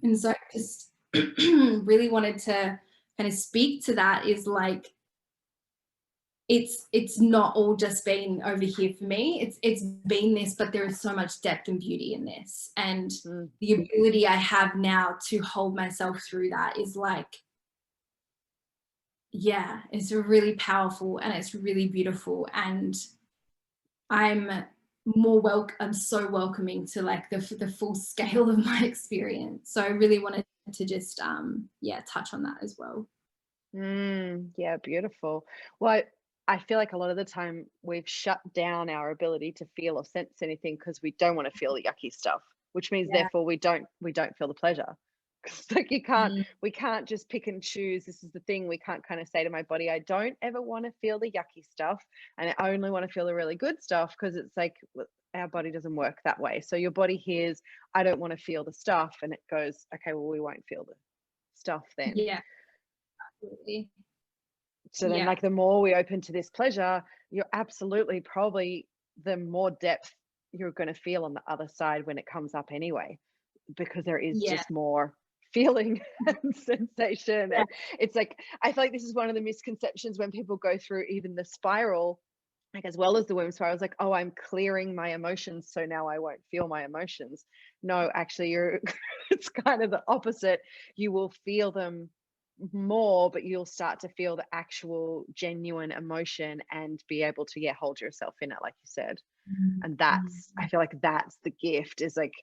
And so I just really wanted to kind of speak to that, is like, it's not all just been over here for me. It's been this, but there is so much depth and beauty in this. And the ability I have now to hold myself through that is like, yeah, it's really powerful and it's really beautiful. And I'm so welcoming to like the full scale of my experience. So I really wanted to just touch on that as well. Yeah, beautiful. Well, I feel like a lot of the time we've shut down our ability to feel or sense anything because we don't want to feel the yucky stuff, which means therefore we don't feel the pleasure. 'Cause like we can't just pick and choose. This is the thing. We can't kind of say to my body, I don't ever want to feel the yucky stuff, and I only want to feel the really good stuff, because it's like our body doesn't work that way. So your body hears, I don't want to feel the stuff, and it goes, okay, well, we won't feel the stuff then. Yeah, absolutely. So then like the more we open to this pleasure, you're absolutely probably the more depth you're going to feel on the other side when it comes up anyway, because there is just more feeling and sensation. And it's like, I feel like this is one of the misconceptions when people go through even the spiral, like as well as the womb spiral. It's like, oh, I'm clearing my emotions, so now I won't feel my emotions. No, actually it's kind of the opposite. You will feel them more, but you'll start to feel the actual genuine emotion and be able to hold yourself in it, like you said. And that's, I feel like that's the gift, is like,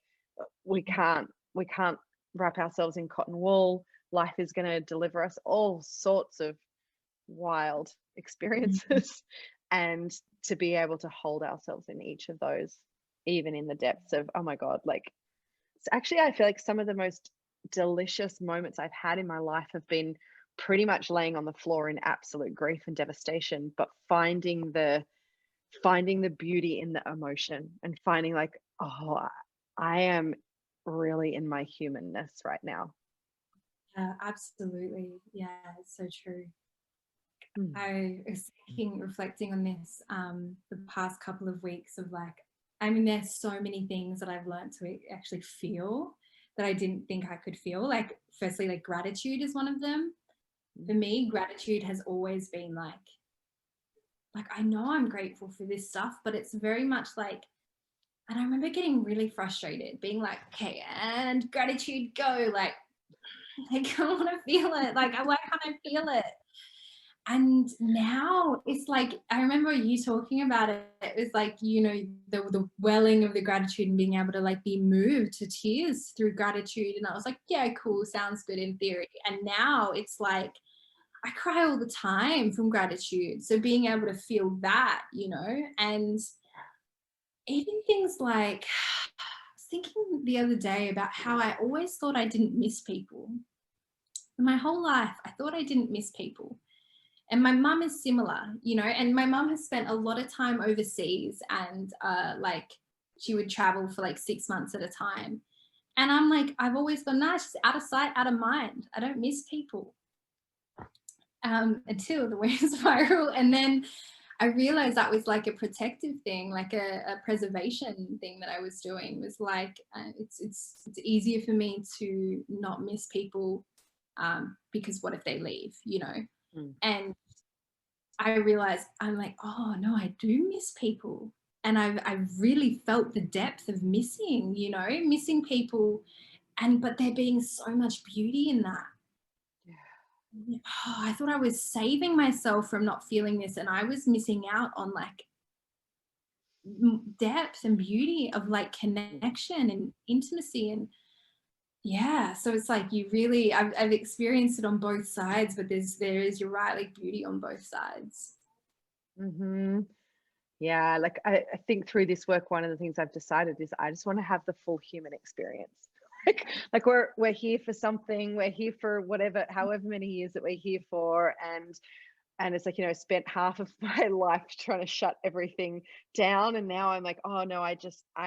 we can't wrap ourselves in cotton wool. Life is going to deliver us all sorts of wild experiences and to be able to hold ourselves in each of those, even in the depths of, oh my God, like, it's actually, I feel like some of the most delicious moments I've had in my life have been pretty much laying on the floor in absolute grief and devastation, but finding the beauty in the emotion and finding like, oh, I am really in my humanness right now. Yeah, absolutely. Yeah, it's so true. Mm. I was thinking, reflecting on this the past couple of weeks of like, I mean, there's so many things that I've learned to actually feel that I didn't think I could feel. Like, firstly, like gratitude is one of them. For me, gratitude has always been like I know I'm grateful for this stuff, but it's very much like, and I remember getting really frustrated, being like, okay, and gratitude, go, like I want to feel it. Like, why can't I feel it? And now it's like, I remember you talking about it. It was like, you know, the welling of the gratitude and being able to like be moved to tears through gratitude. And I was like, yeah, cool. Sounds good in theory. And now it's like, I cry all the time from gratitude. So being able to feel that, you know, and even things like, I was thinking the other day about how I always thought I didn't miss people. My whole life, I thought I didn't miss people. And my mum is similar, you know, and my mum has spent a lot of time overseas and like she would travel for like 6 months at a time. And I'm like, I've always gone, nah, she's out of sight, out of mind. I don't miss people. Until the wave spiral. And then I realized that was like a protective thing, like a preservation thing that I was doing, was like, it's easier for me to not miss people because what if they leave, you know? And I realized, I'm like, oh no, I do miss people. And I've really felt the depth of missing, you know, missing people, but there being so much beauty in that. Oh, I thought I was saving myself from not feeling this, and I was missing out on like depth and beauty of like connection and intimacy. And yeah, so it's like, you really, I've experienced it on both sides, but there is, you're right, like beauty on both sides. Mm-hmm. Yeah, like I think through this work, one of the things I've decided is I just want to have the full human experience. Like we're here for something, we're here for whatever, however many years that we're here for, and it's like, you know, spent half of my life trying to shut everything down, and now I'm like, oh no, I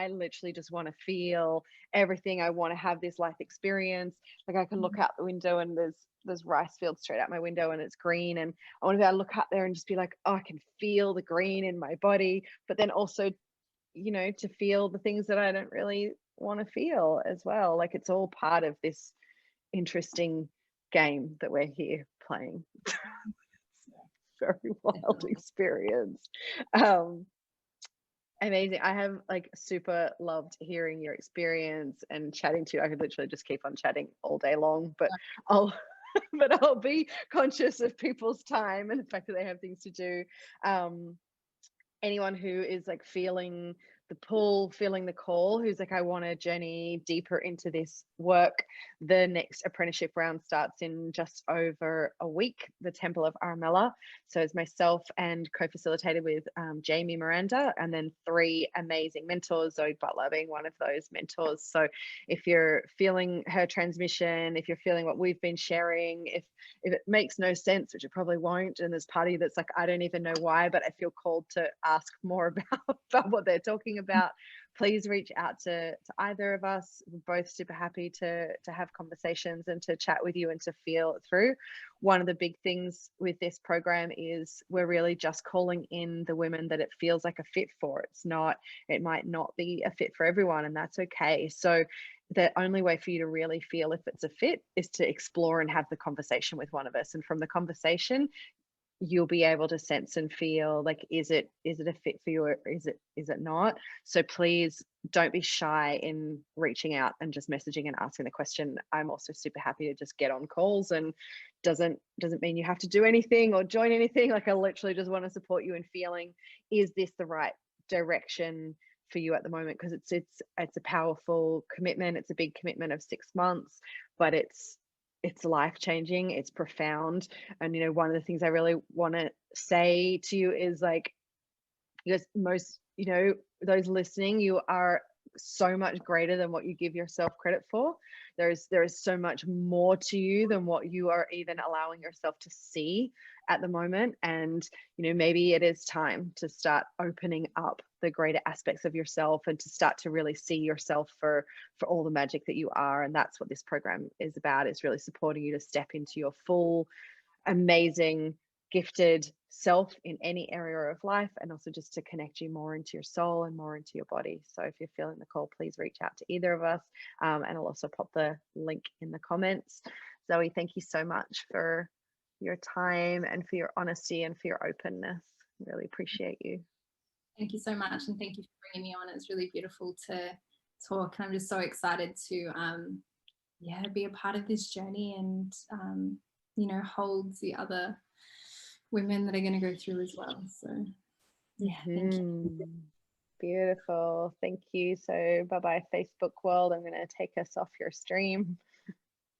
literally just want to feel everything. I want to have this life experience. Like I can look out the window and there's rice fields straight out my window and it's green, and I want to be able to look out there and just be like, oh, I can feel the green in my body, but then also, you know, to feel the things that I don't really want to feel as well. Like it's all part of this interesting game that we're here playing. Very wild experience. Amazing. I have like super loved hearing your experience and chatting to you. I could literally just keep on chatting all day long, but I'll I'll be conscious of people's time and the fact that they have things to do. Anyone who is like feeling the pull, feeling the call, who's like, I want to journey deeper into this work. The next apprenticeship round starts in just over a week, the Temple of Aramella. So it's myself and co-facilitated with Jamie Miranda, and then 3 amazing mentors, Zoe Butler being one of those mentors. So if you're feeling her transmission, if you're feeling what we've been sharing, if it makes no sense, which it probably won't, and there's part of you that's like, I don't even know why, but I feel called to ask more about what they're talking about, please reach out to either of us. We're both super happy to have conversations and to chat with you and to feel it through. One of the big things with this program is we're really just calling in the women that it feels like a fit for. It might not be a fit for everyone, and that's okay. So the only way for you to really feel if it's a fit is to explore and have the conversation with one of us. And from the conversation, you'll be able to sense and feel like, is it a fit for you, or is it not? So please don't be shy in reaching out and just messaging and asking the question. I'm also super happy to just get on calls, and doesn't mean you have to do anything or join anything. Like I literally just want to support you in feeling, is this the right direction for you at the moment? Because it's a powerful commitment. It's a big commitment of 6 months, but it's it's life-changing, it's profound. And, you know, one of the things I really want to say to you is like, because most, you know, those listening, you are so much greater than what you give yourself credit for. There is so much more to you than what you are even allowing yourself to see at the moment. And, you know, maybe it is time to start opening up the greater aspects of yourself and to start to really see yourself for all the magic that you are. And that's what this program is about, is really supporting you to step into your full, amazing, gifted self in any area of life, and also just to connect you more into your soul and more into your body. So if you're feeling the call, please reach out to either of us, and I'll also pop the link in the comments. Zoe, thank you so much for your time and for your honesty and for your openness. Really appreciate you. Thank you so much, and thank you for bringing me on. It's really beautiful to talk, and I'm just so excited to be a part of this journey, and you know, hold the other women that are going to go through as well. So yeah, thank you. Beautiful. Thank you. So bye-bye, Facebook world. I'm going to take us off your stream.